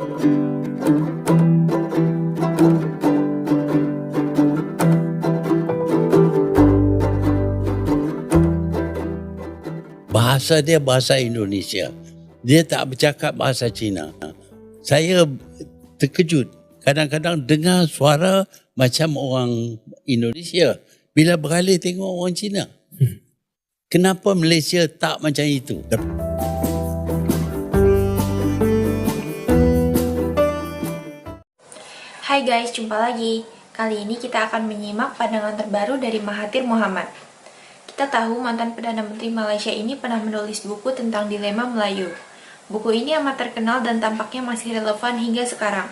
Bahasa dia bahasa Indonesia. Dia tak bercakap bahasa Cina. Saya terkejut. Kadang-kadang dengar suara macam orang Indonesia bila beralih tengok orang Cina. Kenapa Malaysia tak macam itu? Hai guys, jumpa lagi. Kali ini kita akan menyimak pandangan terbaru dari Mahathir Mohamad. Kita tahu mantan Perdana Menteri Malaysia ini pernah menulis buku tentang dilema Melayu. Buku ini amat terkenal dan tampaknya masih relevan hingga sekarang.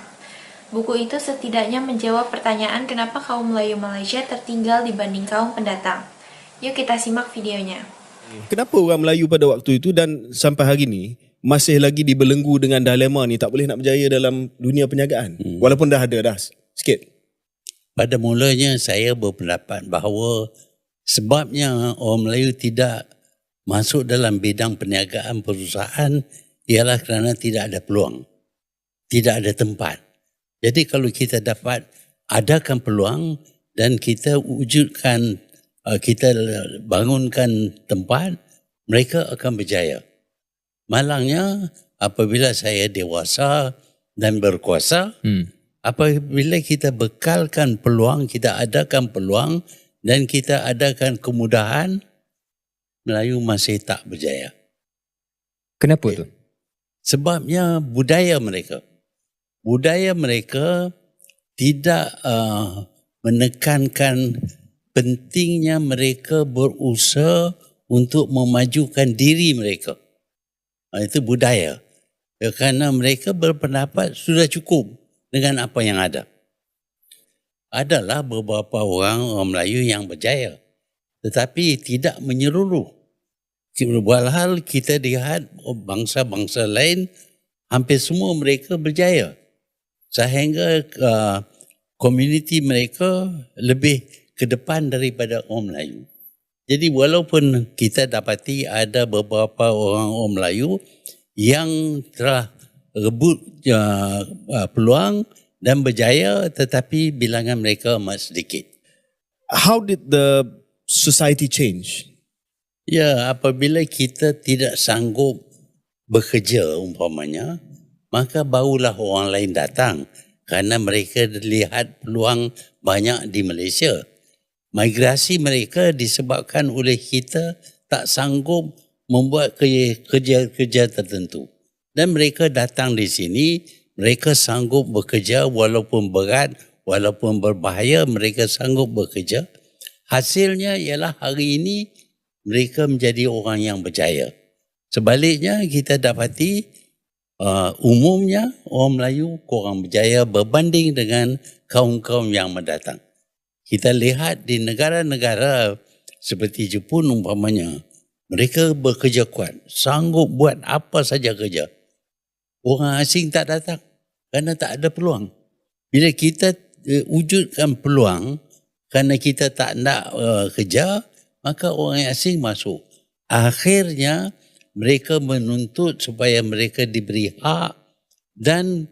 Buku itu setidaknya menjawab pertanyaan kenapa kaum Melayu Malaysia tertinggal dibanding kaum pendatang. Yuk kita simak videonya. Kenapa orang Melayu pada waktu itu dan sampai hari ini masih lagi dibelenggu dengan dilema ni, tak boleh nak berjaya dalam dunia perniagaan? Walaupun dah ada sikit. Pada mulanya saya berpendapat bahawa sebabnya orang Melayu tidak masuk dalam bidang perniagaan perusahaan ialah kerana tidak ada peluang. Tidak ada tempat. Jadi kalau kita dapat adakan peluang dan kita wujudkan, kita bangunkan tempat, mereka akan berjaya. Malangnya apabila saya dewasa dan berkuasa, apabila kita bekalkan peluang, kita adakan peluang dan kita adakan kemudahan, Melayu masih tak berjaya. Kenapa tu? Sebabnya budaya mereka. Budaya mereka tidak menekankan pentingnya mereka berusaha untuk memajukan diri mereka. Itu budaya. Kerana mereka berpendapat sudah cukup dengan apa yang ada. Adalah beberapa orang Melayu yang berjaya. Tetapi tidak menyeluruh. Walhal kita lihat bangsa-bangsa lain, hampir semua mereka berjaya. Sehingga komuniti mereka lebih ke depan daripada orang Melayu. Jadi walaupun kita dapati ada beberapa orang Melayu yang telah rebut peluang dan berjaya, tetapi bilangan mereka amat sedikit. How did the society change? Ya, apabila kita tidak sanggup bekerja umpamanya, maka barulah orang lain datang kerana mereka lihat peluang banyak di Malaysia. Migrasi mereka disebabkan oleh kita tak sanggup membuat kerja-kerja tertentu. Dan mereka datang di sini, mereka sanggup bekerja walaupun berat, walaupun berbahaya, mereka sanggup bekerja. Hasilnya ialah hari ini mereka menjadi orang yang berjaya. Sebaliknya kita dapati umumnya orang Melayu kurang berjaya berbanding dengan kaum-kaum yang mendatang. Kita lihat di negara-negara seperti Jepun umpamanya, mereka bekerja kuat, sanggup buat apa saja kerja. Orang asing tak datang kerana tak ada peluang. Bila kita wujudkan peluang kerana kita tak nak kerja, maka orang asing masuk. Akhirnya mereka menuntut supaya mereka diberi hak dan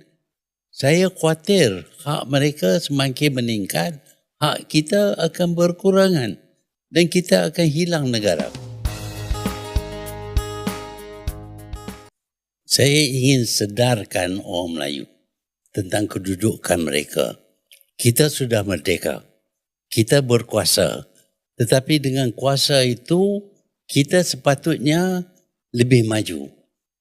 saya khawatir hak mereka semakin meningkat, hak kita akan berkurangan dan kita akan hilang negara. Saya ingin sedarkan orang Melayu tentang kedudukan mereka. Kita sudah merdeka. Kita berkuasa. Tetapi dengan kuasa itu, kita sepatutnya lebih maju.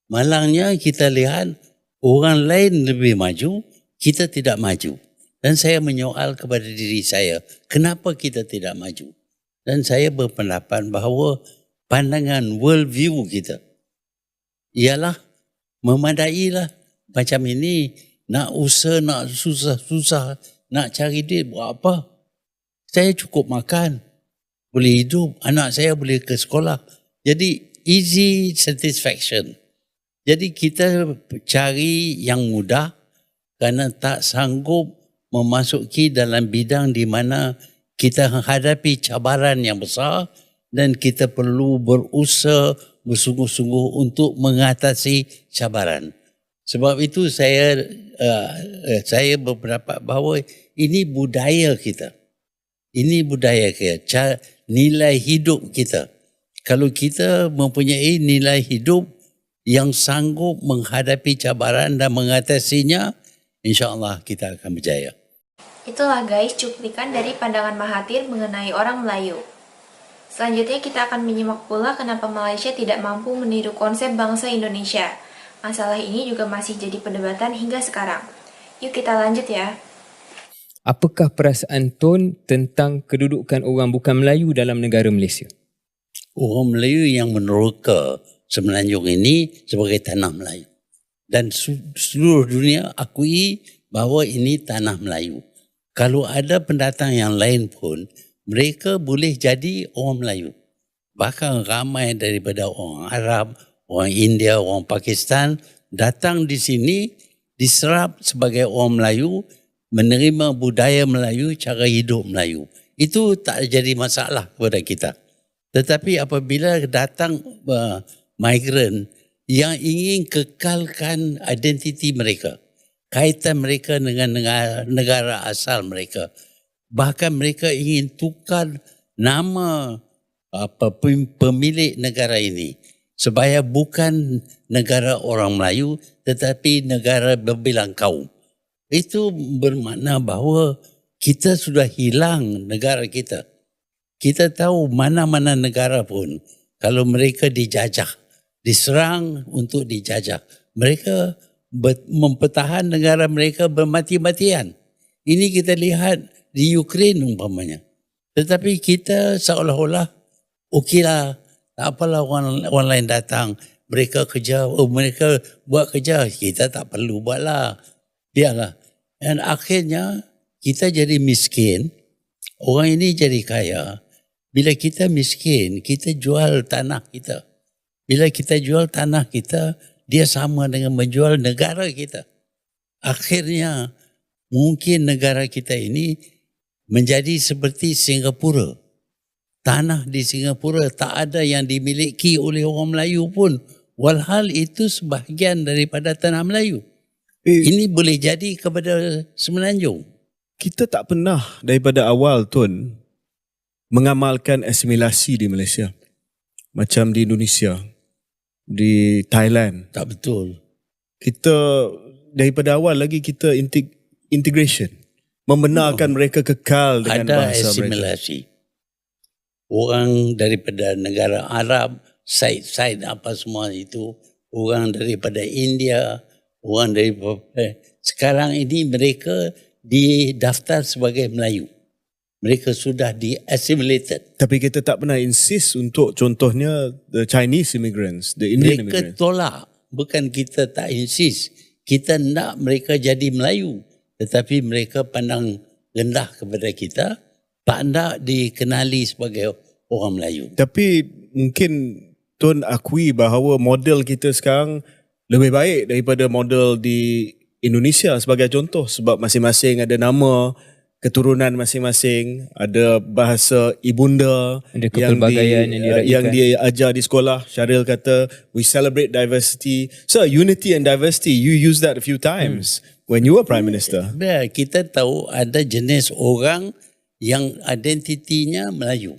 Malangnya kita lihat orang lain lebih maju, kita tidak maju. Dan saya menyoal kepada diri saya, kenapa kita tidak maju? Dan saya berpendapat bahawa pandangan world view kita ialah memadailah macam ini, nak usaha, nak susah-susah, nak cari duit buat apa? Saya cukup makan. Boleh hidup, anak saya boleh ke sekolah. Jadi easy satisfaction. Jadi kita cari yang mudah kerana tak sanggup memasuki dalam bidang di mana kita menghadapi cabaran yang besar dan kita perlu berusaha bersungguh-sungguh untuk mengatasi cabaran. Sebab itu saya saya berpendapat bahawa ini budaya kita. Ini budaya kita, nilai hidup kita. Kalau kita mempunyai nilai hidup yang sanggup menghadapi cabaran dan mengatasinya, insya-Allah kita akan berjaya. Itulah guys cuplikan dari pandangan Mahathir mengenai orang Melayu. Selanjutnya kita akan menyimak pula kenapa Malaysia tidak mampu meniru konsep bangsa Indonesia. Masalah ini juga masih jadi perdebatan hingga sekarang. Yuk kita lanjut ya. Apakah perasaan Tun tentang kedudukan orang bukan Melayu dalam negara Malaysia? Orang Melayu yang meneroka Semenanjung ini sebagai tanah Melayu. Dan seluruh dunia akui bahawa ini tanah Melayu. Kalau ada pendatang yang lain pun, mereka boleh jadi orang Melayu. Bahkan ramai daripada orang Arab, orang India, orang Pakistan datang di sini diserap sebagai orang Melayu, menerima budaya Melayu, cara hidup Melayu. Itu tak jadi masalah kepada kita. Tetapi apabila datang migran yang ingin kekalkan identiti mereka, kaitan mereka dengan negara asal mereka, bahkan mereka ingin tukar nama pemilik negara ini supaya bukan negara orang Melayu tetapi negara berbilang kaum. Itu bermakna bahawa kita sudah hilang negara kita. Kita tahu mana-mana negara pun kalau mereka dijajah, diserang untuk dijajah, mereka mempertahan negara mereka bermati-matian. Ini kita lihat di Ukraine umpamanya. Tetapi kita seolah-olah okeylah, tak apalah orang lain datang, mereka kerja, mereka buat kerja, kita tak perlu buatlah. Biarlah. Dan akhirnya kita jadi miskin, orang ini jadi kaya. Bila kita miskin, kita jual tanah kita. Bila kita jual tanah kita, dia sama dengan menjual negara kita. Akhirnya mungkin negara kita ini menjadi seperti Singapura. Tanah di Singapura tak ada yang dimiliki oleh orang Melayu pun. Walhal itu sebahagian daripada tanah Melayu. Ini boleh jadi kepada Semenanjung. Kita tak pernah daripada awal Tun mengamalkan asimilasi di Malaysia. Macam di Indonesia, di Thailand. Tak betul. Kita daripada awal lagi kita integration. Membenarkan mereka kekal dengan ada bahasa mereka. asimilasi. Orang daripada negara Arab, Said apa semua itu, orang daripada India, orang daripada sekarang ini mereka didaftar sebagai Melayu. Mereka sudah di-assimilated. Tapi kita tak pernah insist untuk contohnya the Chinese immigrants, the Indian Mereka immigrants. tolak. Bukan kita tak insist. Kita nak mereka jadi Melayu. Tetapi mereka pandang rendah kepada kita. Tak nak dikenali sebagai orang Melayu. Tapi mungkin Tun akui bahawa model kita sekarang lebih baik daripada model di Indonesia sebagai contoh. Sebab masing-masing ada nama, keturunan masing-masing, ada bahasa ibunda, Ada kepelbagaian yang diraihkan. yang diajar di sekolah. Syaril kata we celebrate diversity. So unity and diversity, you use that a few times when you were Prime Minister. Kita tahu ada jenis orang yang identitinya Melayu.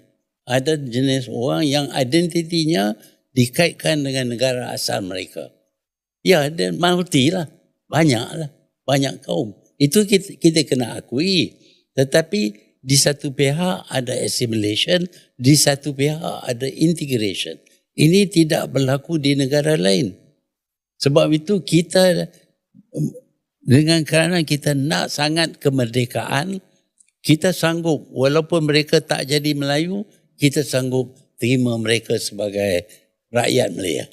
Ada jenis orang yang identitinya dikaitkan dengan negara asal mereka. Ya, dan multi lah. Banyaklah. Banyak kaum. Itu kita kena akui. Tetapi di satu pihak ada assimilation, di satu pihak ada integration. Ini tidak berlaku di negara lain. Sebab itu kita, dengan kerana kita nak sangat kemerdekaan, kita sanggup, walaupun mereka tak jadi Melayu, kita sanggup terima mereka sebagai rakyat Melayu.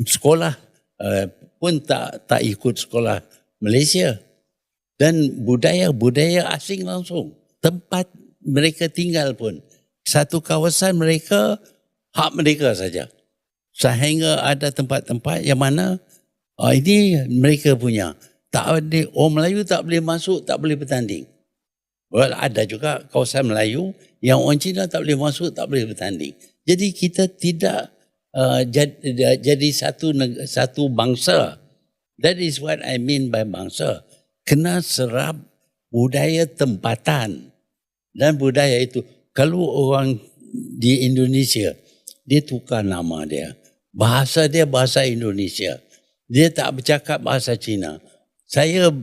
Sekolah pun tak ikut sekolah Malaysia. Dan budaya asing langsung. Tempat mereka tinggal pun. Satu kawasan mereka, hak mereka saja. Sehingga ada tempat-tempat yang mana ini mereka punya. Tak ada, orang Melayu tak boleh masuk, tak boleh bertanding. Well, ada juga kawasan Melayu yang orang Cina tak boleh masuk, tak boleh bertanding. Jadi kita tidak jadi satu bangsa. That is what I mean by bangsa. Kena serap budaya tempatan. Dan budaya itu, kalau orang di Indonesia, dia tukar nama dia. Bahasa dia bahasa Indonesia. Dia tak bercakap bahasa Cina. Saya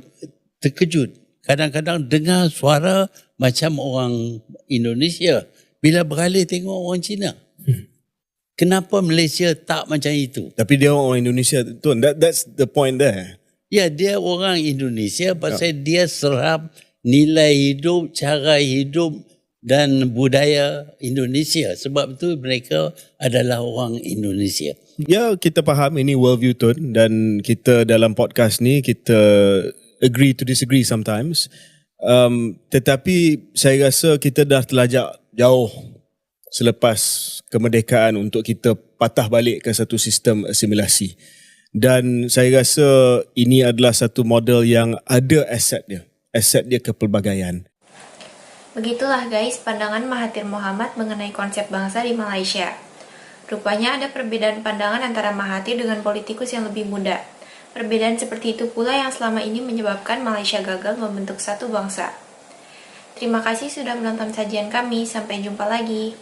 terkejut. Kadang-kadang dengar suara macam orang Indonesia. Bila beralih tengok orang Cina. Kenapa Malaysia tak macam itu? Tapi dia orang Indonesia, Tun. That's the point there. Ya, dia orang Indonesia pasal dia serap nilai hidup, cara hidup dan budaya Indonesia. Sebab itu mereka adalah orang Indonesia. Ya, kita faham ini worldview, Tun. Dan kita dalam podcast ni, kita agree to disagree sometimes. Tetapi saya rasa kita dah terlajak jauh selepas kemerdekaan untuk kita patah balik ke satu sistem asimilasi. Dan saya rasa ini adalah satu model yang ada aset dia kepelbagaian. Begitulah guys pandangan Mahathir Mohamad mengenai konsep bangsa di Malaysia. Rupanya ada perbedaan pandangan antara Mahathir dengan politikus yang lebih muda. Perbedaan seperti itu pula yang selama ini menyebabkan Malaysia gagal membentuk satu bangsa. Terima kasih sudah menonton sajian kami, sampai jumpa lagi.